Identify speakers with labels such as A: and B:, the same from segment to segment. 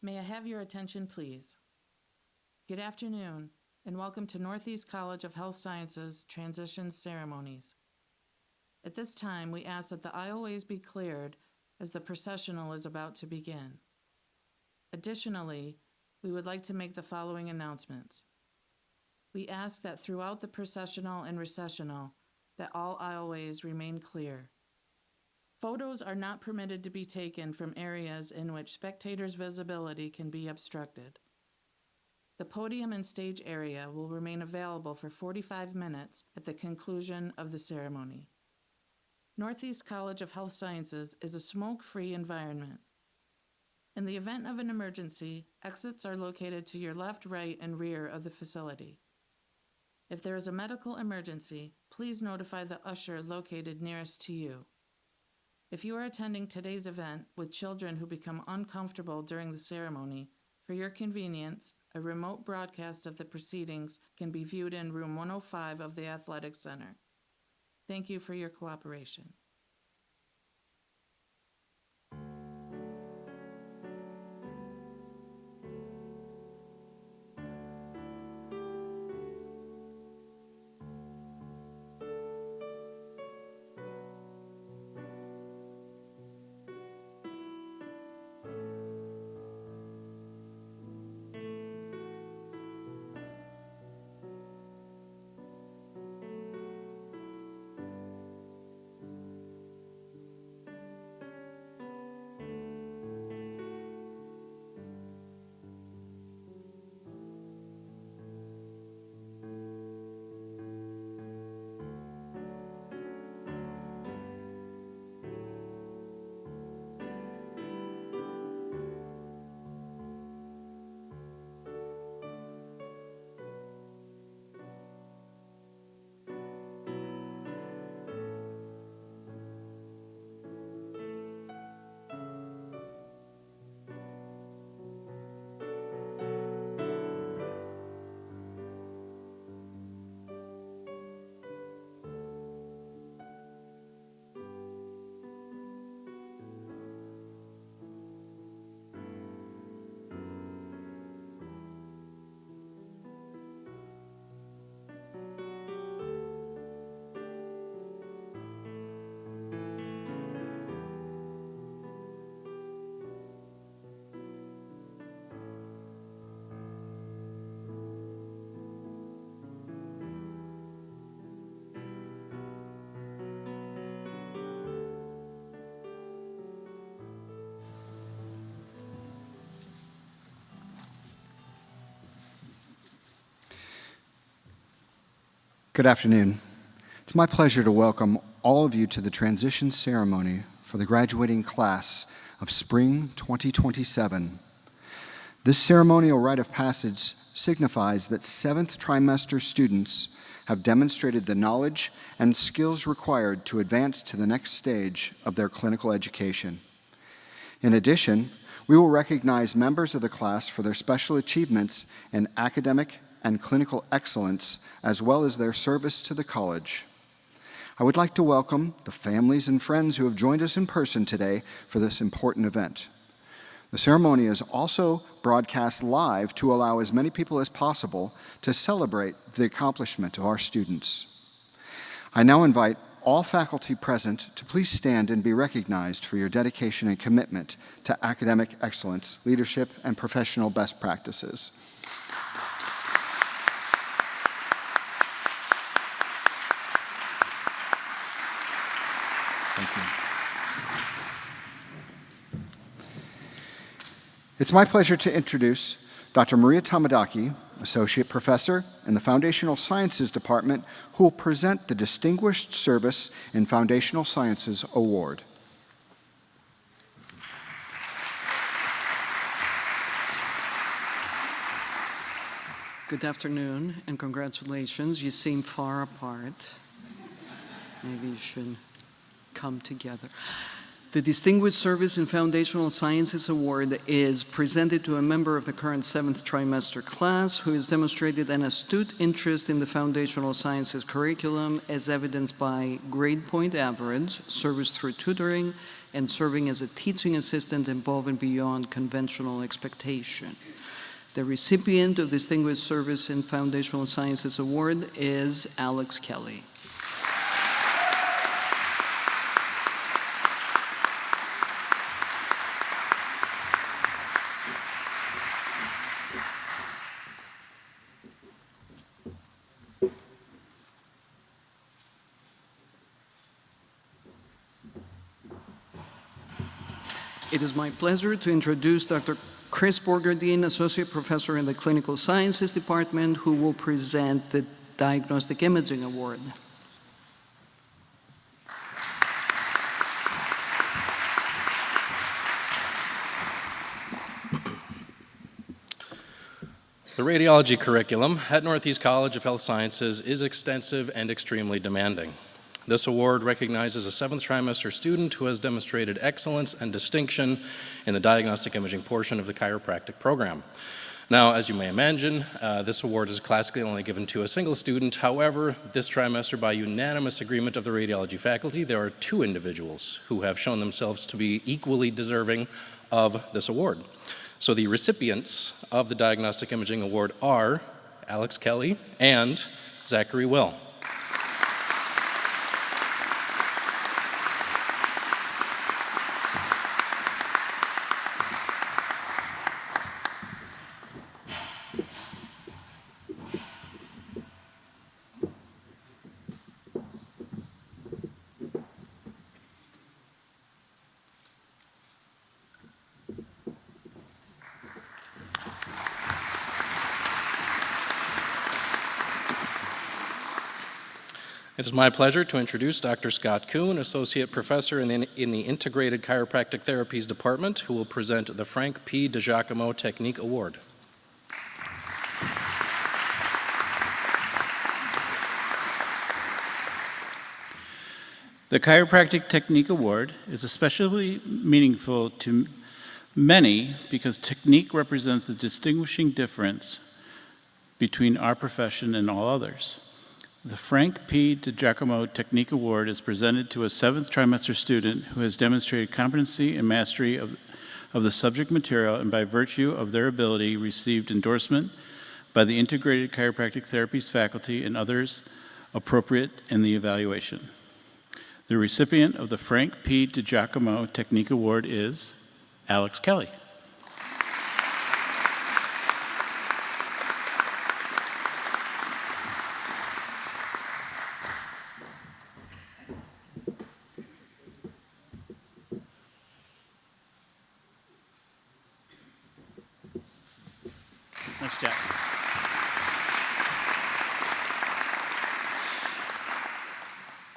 A: May I have your attention, please? Good afternoon, and welcome to Northeast College of Health Sciences Transition Ceremonies. At this time, we ask that the aisleways be cleared as the processional is about to begin. Additionally, we would like to make the following announcements. We ask that throughout the processional and recessional, that all aisleways remain clear. Photos are not permitted to be taken from areas in which spectators' visibility can be obstructed. The podium and stage area will remain available for 45 minutes at the conclusion of the ceremony. Northeast College of Health Sciences is a smoke-free environment. In the event of an emergency, exits are located to your left, right, and rear of the facility. If there is a medical emergency, please notify the usher located nearest to you. If you are attending today's event with children who become uncomfortable during the ceremony, for your convenience, a remote broadcast of the proceedings can be viewed in room 105 of the Athletic Center. Thank you for your cooperation.
B: Good afternoon. It's my pleasure to welcome all of you to the transition ceremony for the graduating class of Spring 2027. This ceremonial rite of passage signifies that 7th trimester students have demonstrated the knowledge and skills required to advance to the next stage of their clinical education. In addition, we will recognize members of the class for their special achievements in academic and clinical excellence, as well as their service to the college. I would like to welcome the families and friends who have joined us in person today for this important event. The ceremony is also broadcast live to allow as many people as possible to celebrate the accomplishment of our students. I now invite all faculty present to please stand and be recognized for your dedication and commitment to academic excellence, leadership, and professional best practices. Thank you. It's my pleasure to introduce Dr. Maria Tomadaki, Associate Professor in the Foundational Sciences Department, who will present the Distinguished Service in Foundational Sciences Award.
C: Good afternoon and congratulations. You seem far apart. Maybe you should come together. The Distinguished Service in Foundational Sciences Award is presented to a member of the current 7th trimester class who has demonstrated an astute interest in the foundational sciences curriculum as evidenced by grade point average, service through tutoring, and serving as a teaching assistant above and beyond conventional expectation. The recipient of Distinguished Service in Foundational Sciences Award is Alex Kelly. It is my pleasure to introduce Dr. Chris Borgerdine, Associate Professor in the Clinical Sciences Department, who will present the Diagnostic Imaging Award.
D: The radiology curriculum at Northeast College of Health Sciences is extensive and extremely demanding. This award recognizes a 7th trimester student who has demonstrated excellence and distinction in the diagnostic imaging portion of the chiropractic program. Now, as you may imagine, this award is classically only given to a single student. However, this trimester, by unanimous agreement of the radiology faculty, there are 2 individuals who have shown themselves to be equally deserving of this award. So the recipients of the Diagnostic Imaging Award are Alex Kelly and Zachary Will. It is my pleasure to introduce Dr. Scott Kuhn, Associate Professor in the Integrated Chiropractic Therapies Department, who will present the Frank P. DiGiacomo Technique Award.
E: The Chiropractic Technique Award is especially meaningful to many because technique represents a distinguishing difference between our profession and all others. The Frank P. DiGiacomo Technique Award is presented to a 7th trimester student who has demonstrated competency and mastery of the subject material, and by virtue of their ability received endorsement by the Integrated Chiropractic Therapies faculty and others appropriate in the evaluation. The recipient of the Frank P. DiGiacomo Technique Award is Alex Kelly. Nice job.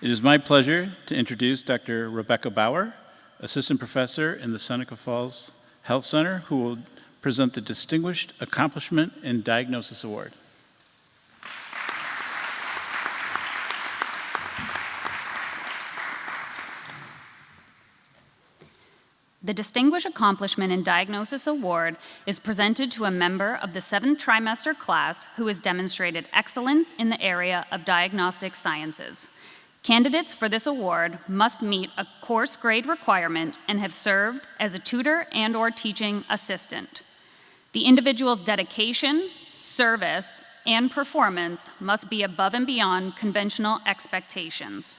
E: It is my pleasure to introduce Dr. Rebecca Bauer, Assistant Professor in the Seneca Falls Health Center, who will present the Distinguished Accomplishment in Diagnosis Award.
F: The Distinguished Accomplishment in Diagnosis Award is presented to a member of the 7th trimester class who has demonstrated excellence in the area of diagnostic sciences. Candidates for this award must meet a course grade requirement and have served as a tutor and/or teaching assistant. The individual's dedication, service, and performance must be above and beyond conventional expectations.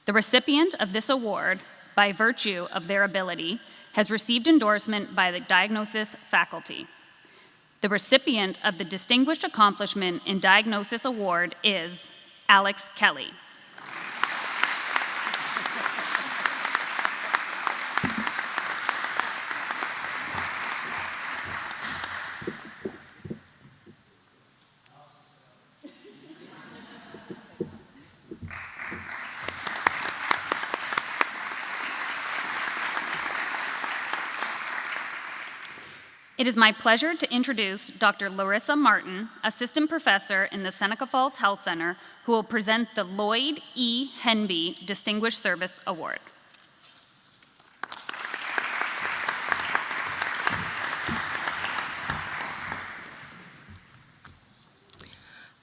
F: The recipient of this award, by virtue of their ability, has received endorsement by the diagnosis faculty. The recipient of the Distinguished Accomplishment in Diagnosis Award is Alex Kelly. It is my pleasure to introduce Dr. Larissa Martin, Assistant Professor in the Seneca Falls Health Center, who will present the Lloyd E. Henby Distinguished Service Award.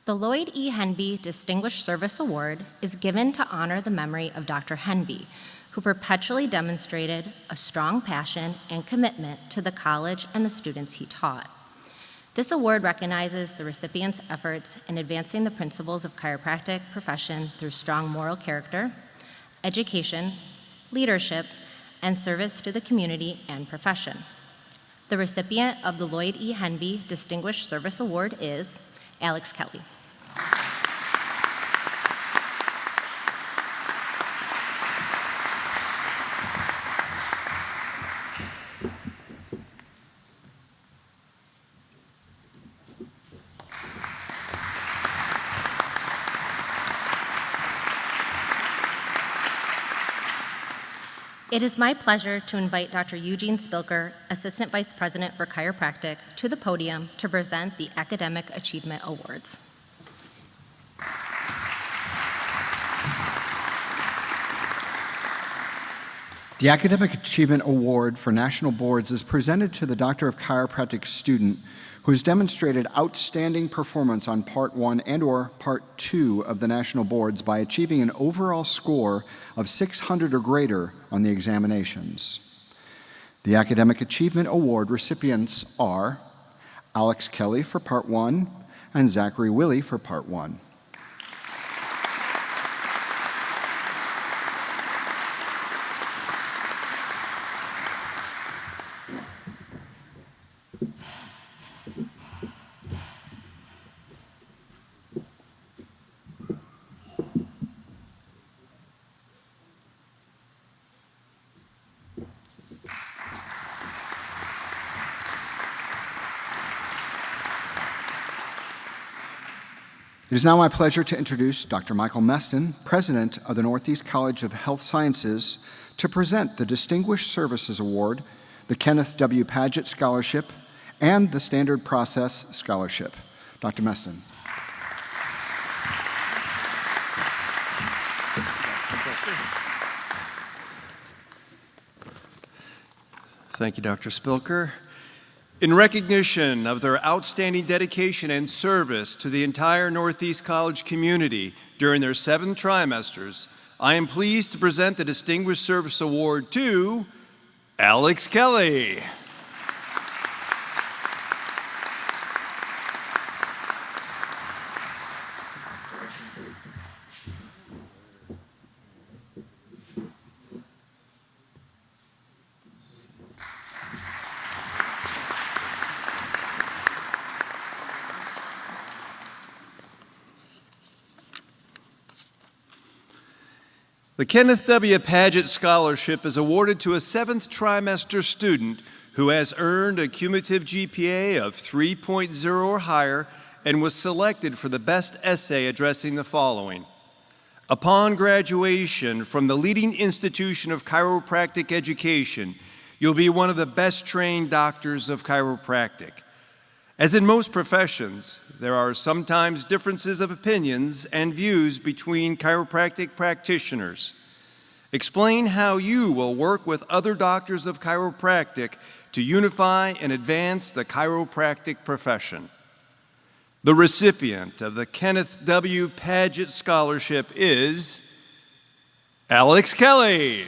G: The Lloyd E. Henby Distinguished Service Award is given to honor the memory of Dr. Henby, who perpetually demonstrated a strong passion and commitment to the college and the students he taught. This award recognizes the recipient's efforts in advancing the principles of chiropractic profession through strong moral character, education, leadership, and service to the community and profession. The recipient of the Lloyd E. Henby Distinguished Service Award is Alex Kelly. It is my pleasure to invite Dr. Eugene Spilker, Assistant Vice President for Chiropractic, to the podium to present the Academic Achievement Awards.
B: The Academic Achievement Award for National Boards is presented to the Doctor of Chiropractic student who has demonstrated outstanding performance on Part 1 and/or Part 2 of the national boards by achieving an overall score of 600 or greater on the examinations. The Academic Achievement Award recipients are Alex Kelly for Part 1 and Zachary Willie for Part 1. It is now my pleasure to introduce Dr. Michael Meston, President of the Northeast College of Health Sciences, to present the Distinguished Services Award, the Kenneth W. Padgett Scholarship, and the Standard Process Scholarship. Dr. Meston.
H: Thank you, Dr. Spilker. In recognition of their outstanding dedication and service to the entire Northeast College community during their 7 trimesters, I am pleased to present the Distinguished Service Award to Alex Kelly. The Kenneth W. Padgett Scholarship is awarded to a 7th trimester student who has earned a cumulative GPA of 3.0 or higher and was selected for the best essay addressing the following. Upon graduation from the leading institution of chiropractic education, you'll be one of the best trained doctors of chiropractic. As in most professions, there are sometimes differences of opinions and views between chiropractic practitioners. Explain how you will work with other doctors of chiropractic to unify and advance the chiropractic profession. The recipient of the Kenneth W. Padgett Scholarship is Alex Kelly.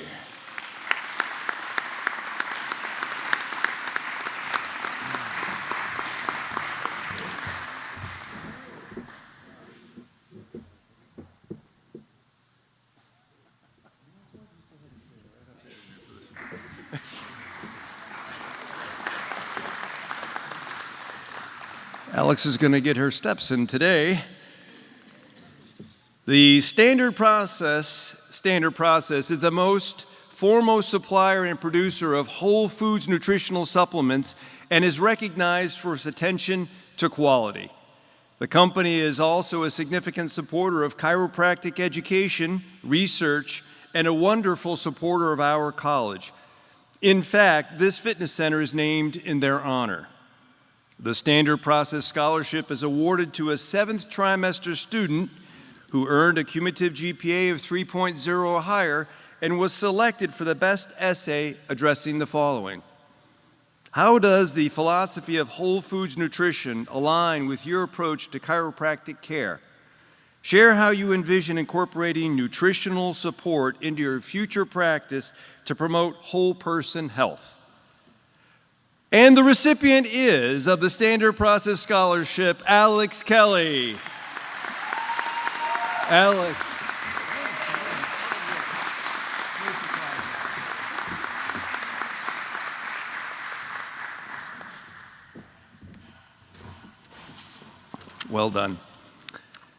H: Alex is going to get her steps in today. The Standard Process is the foremost supplier and producer of whole foods nutritional supplements and is recognized for its attention to quality. The company is also a significant supporter of chiropractic education, research, and a wonderful supporter of our college. In fact, this fitness center is named in their honor. The Standard Process Scholarship is awarded to a 7th trimester student who earned a cumulative GPA of 3.0 or higher and was selected for the best essay addressing the following. How does the philosophy of whole foods nutrition align with your approach to chiropractic care? Share how you envision incorporating nutritional support into your future practice to promote whole person health. And the recipient is of the Standard Process Scholarship, Alex Kelly. Alex. Well done.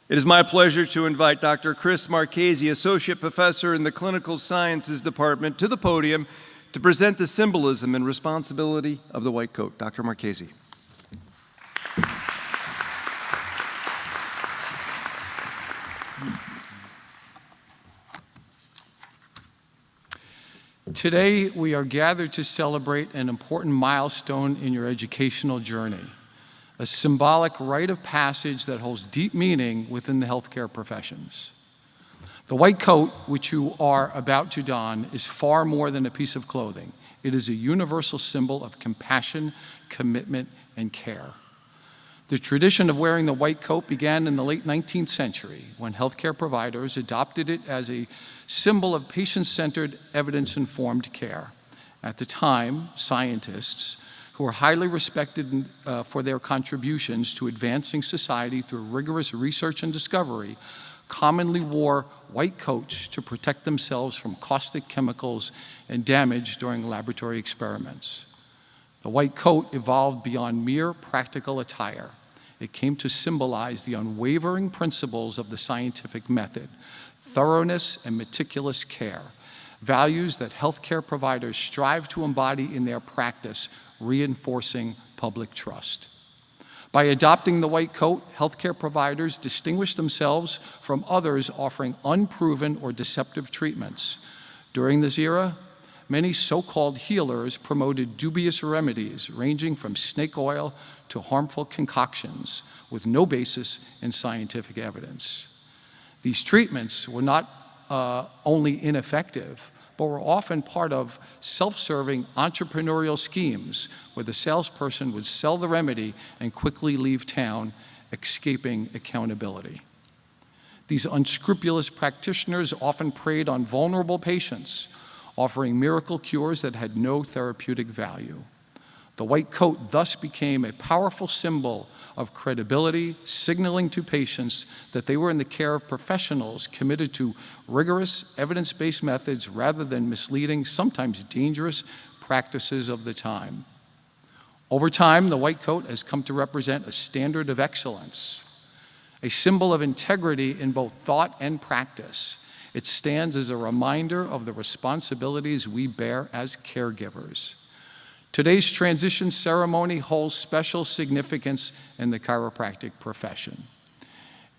H: It is my pleasure to invite Dr. Chris Marchese, Associate Professor in the Clinical Sciences Department, to the podium to present the symbolism and responsibility of the white coat. Dr. Marchese.
I: Today, we are gathered to celebrate an important milestone in your educational journey, a symbolic rite of passage that holds deep meaning within the healthcare professions. The white coat, which you are about to don, is far more than a piece of clothing. It is a universal symbol of compassion, commitment, and care. The tradition of wearing the white coat began in the late 19th century when healthcare providers adopted it as a symbol of patient-centered, evidence-informed care. At the time, scientists, who were highly respected for their contributions to advancing society through rigorous research and discovery, commonly wore white coats to protect themselves from caustic chemicals and damage during laboratory experiments. The white coat evolved beyond mere practical attire. It came to symbolize the unwavering principles of the scientific method, thoroughness and meticulous care, values that healthcare providers strive to embody in their practice, reinforcing public trust. By adopting the white coat, healthcare providers distinguish themselves from others offering unproven or deceptive treatments. During this era, many so-called healers promoted dubious remedies ranging from snake oil to harmful concoctions with no basis in scientific evidence. These treatments were not only ineffective, but were often part of self-serving entrepreneurial schemes where the salesperson would sell the remedy and quickly leave town, escaping accountability. These unscrupulous practitioners often preyed on vulnerable patients, offering miracle cures that had no therapeutic value. The white coat thus became a powerful symbol of credibility, signaling to patients that they were in the care of professionals committed to rigorous, evidence-based methods rather than misleading, sometimes dangerous practices of the time. Over time, the white coat has come to represent a standard of excellence, a symbol of integrity in both thought and practice. It stands as a reminder of the responsibilities we bear as caregivers. Today's transition ceremony holds special significance in the chiropractic profession.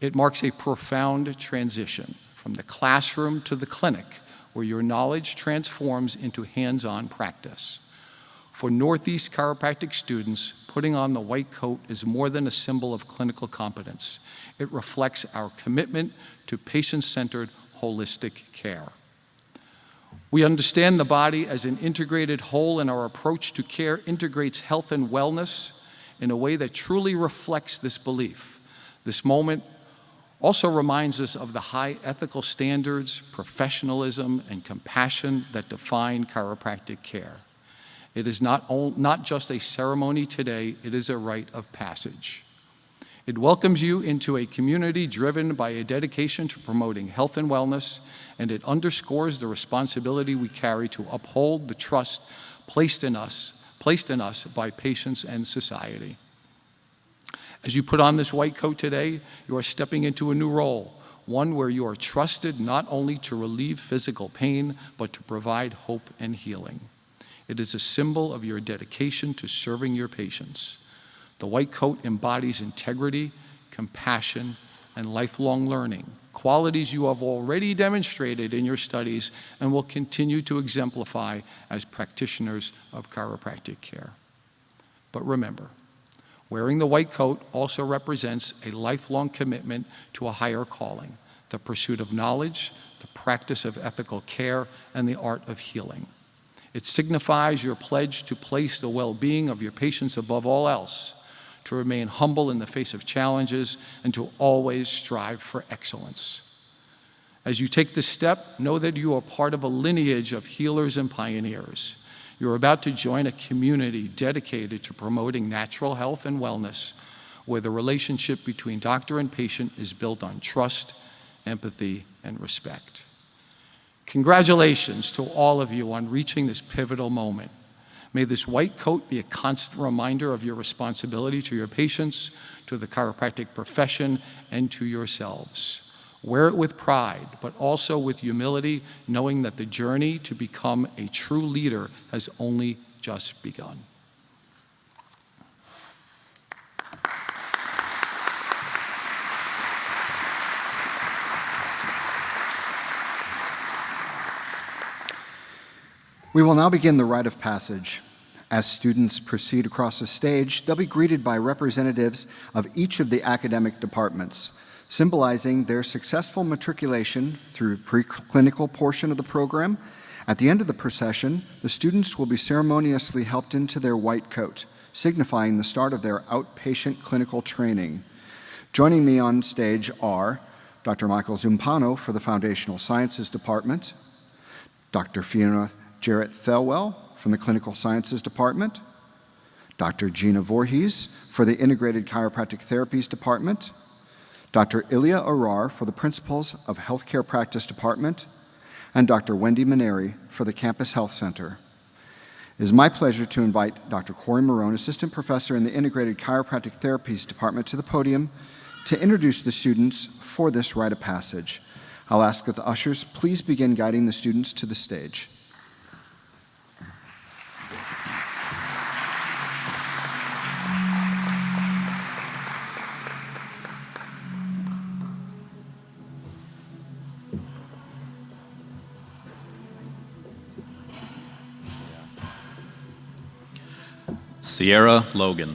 I: It marks a profound transition from the classroom to the clinic, where your knowledge transforms into hands-on practice. For Northeast chiropractic students, putting on the white coat is more than a symbol of clinical competence. It reflects our commitment to patient-centered, holistic care. We understand the body as an integrated whole, and our approach to care integrates health and wellness in a way that truly reflects this belief. This moment also reminds us of the high ethical standards, professionalism, and compassion that define chiropractic care. It is not just a ceremony today, it is a rite of passage. It welcomes you into a community driven by a dedication to promoting health and wellness, and it underscores the responsibility we carry to uphold the trust placed in us by patients and society. As you put on this white coat today, you are stepping into a new role, one where you are trusted not only to relieve physical pain, but to provide hope and healing. It is a symbol of your dedication to serving your patients. The white coat embodies integrity, compassion, and lifelong learning, qualities you have already demonstrated in your studies and will continue to exemplify as practitioners of chiropractic care. But remember, wearing the white coat also represents a lifelong commitment to a higher calling, the pursuit of knowledge, the practice of ethical care, and the art of healing. It signifies your pledge to place the well-being of your patients above all else, to remain humble in the face of challenges, and to always strive for excellence. As you take this step, know that you are part of a lineage of healers and pioneers. You're about to join a community dedicated to promoting natural health and wellness, where the relationship between doctor and patient is built on trust, empathy, and respect. Congratulations to all of you on reaching this pivotal moment. May this white coat be a constant reminder of your responsibility to your patients, to the chiropractic profession, and to yourselves. Wear it with pride, but also with humility, knowing that the journey to become a true leader has only just begun.
B: We will now begin the rite of passage. As students proceed across the stage, they'll be greeted by representatives of each of the academic departments, symbolizing their successful matriculation through preclinical portion of the program. At the end of the procession, the students will be ceremoniously helped into their white coat, signifying the start of their outpatient clinical training. Joining me on stage are Dr. Michael Zumpano for the Foundational Sciences Department, Dr. Fiona Jarrett Thelwell from the Clinical Sciences Department, Dr. Gina Voorhees for the Integrated Chiropractic Therapies Department, Dr. Ilya Arar for the Principles of Healthcare Practice Department, and Dr. Wendy Maneri for the Campus Health Center. It is my pleasure to invite Dr. Corey Marone, Assistant Professor in the Integrated Chiropractic Therapies Department, to the podium to introduce the students for this rite of passage. I'll ask that the ushers please begin guiding the students to the stage.
J: Sierra Logan.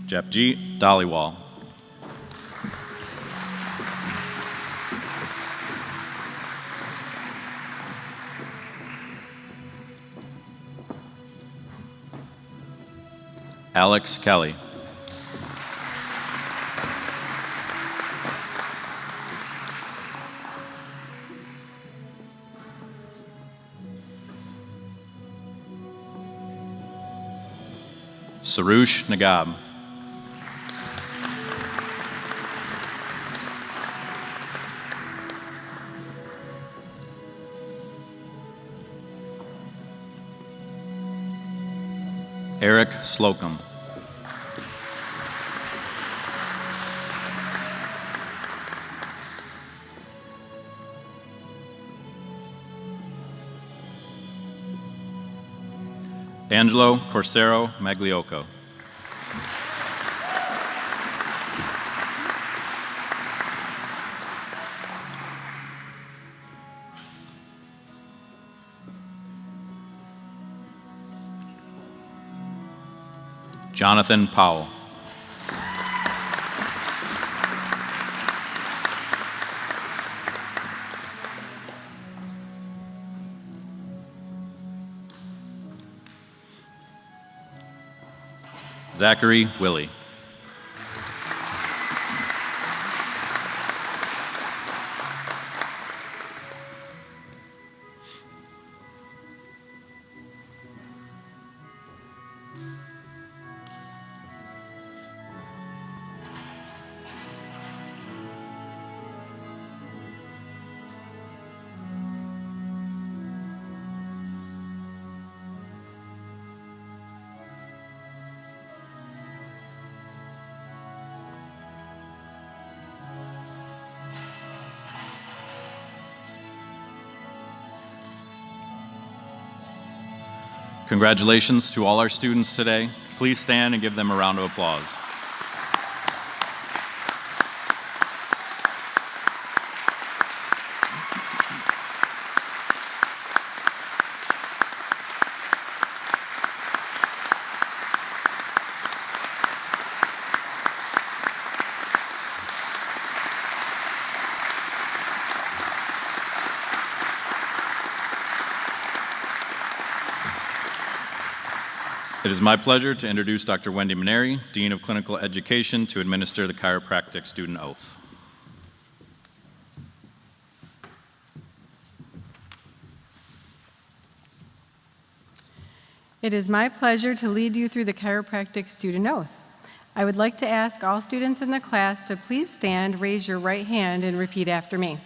J: Japji Dhaliwal. Alex Kelly. Sarush Nagab. Eric Slocum. Angelo Corsero Magliocco. Jonathan Powell. Zachary Willie. Congratulations to all our students today. Please stand and give them a round of applause. It is my pleasure to introduce Dr. Wendy Maneri, Dean of Clinical Education, to administer the chiropractic student oath.
K: It is my pleasure to lead you through the chiropractic student oath. I would like to ask all students in the class to please stand, raise your right hand, and repeat after me.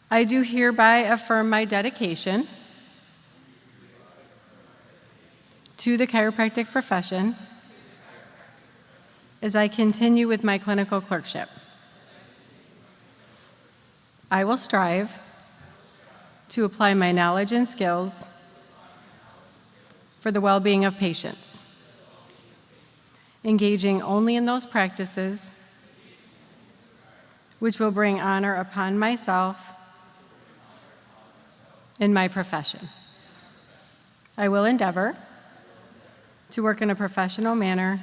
K: I do hereby affirm my dedication to the chiropractic profession as I continue with my clinical clerkship. I will strive to apply my knowledge and skills for the well-being of patients, engaging only in those practices which will bring honor upon myself and my profession. I will endeavor to work in a professional manner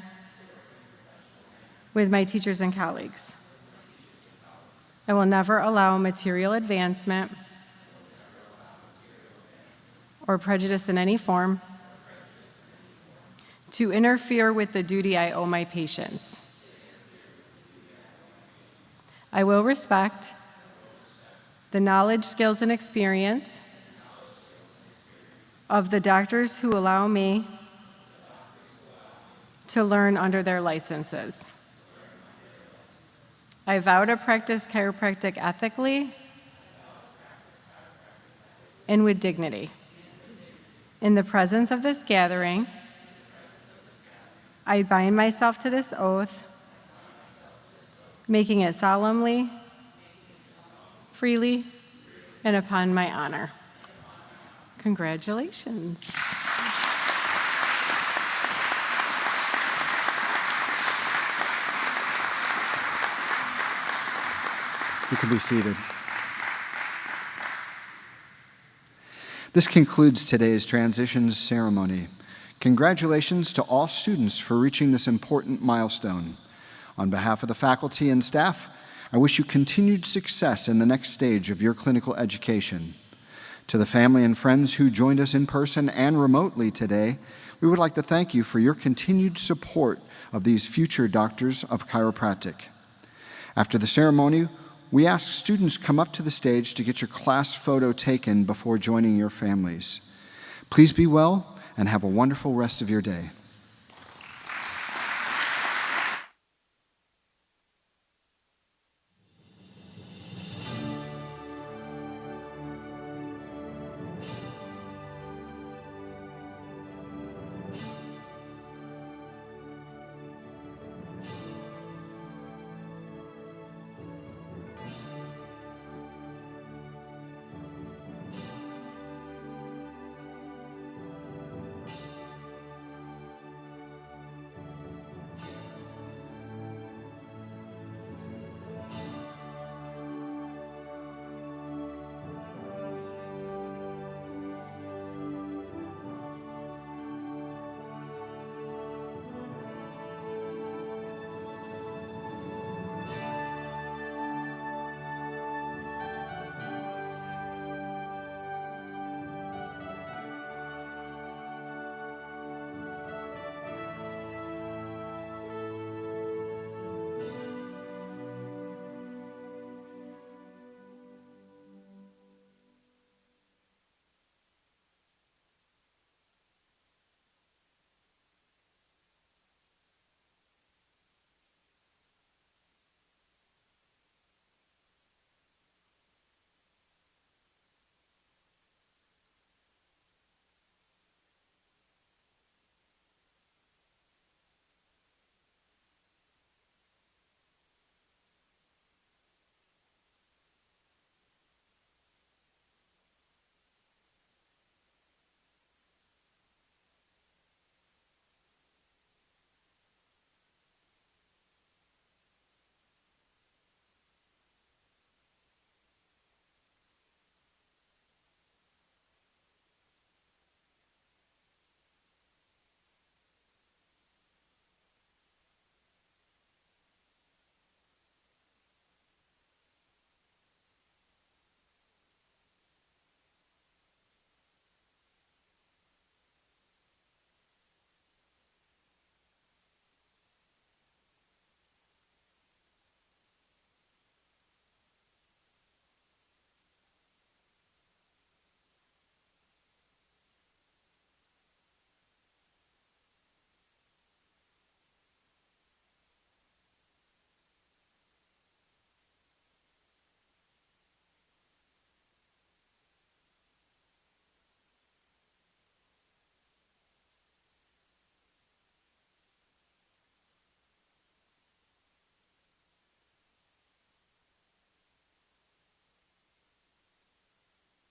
K: with my teachers and colleagues. I will never allow material advancement or prejudice in any form to interfere with the duty I owe my patients. I will respect the knowledge, skills, and experience of the doctors who allow me to learn under their licenses. I vow to practice chiropractic ethically and with dignity. In the presence of this gathering, I bind myself to this oath, making it solemnly, freely, and upon my honor. Congratulations.
B: You can be seated. This concludes today's transitions ceremony. Congratulations to all students for reaching this important milestone. On behalf of the faculty and staff, I wish you continued success in the next stage of your clinical education. To the family and friends who joined us in person and remotely today, we would like to thank you for your continued support of these future doctors of chiropractic. After the ceremony, we ask students come up to the stage to get your class photo taken before joining your families. Please be well and have a wonderful rest of your day.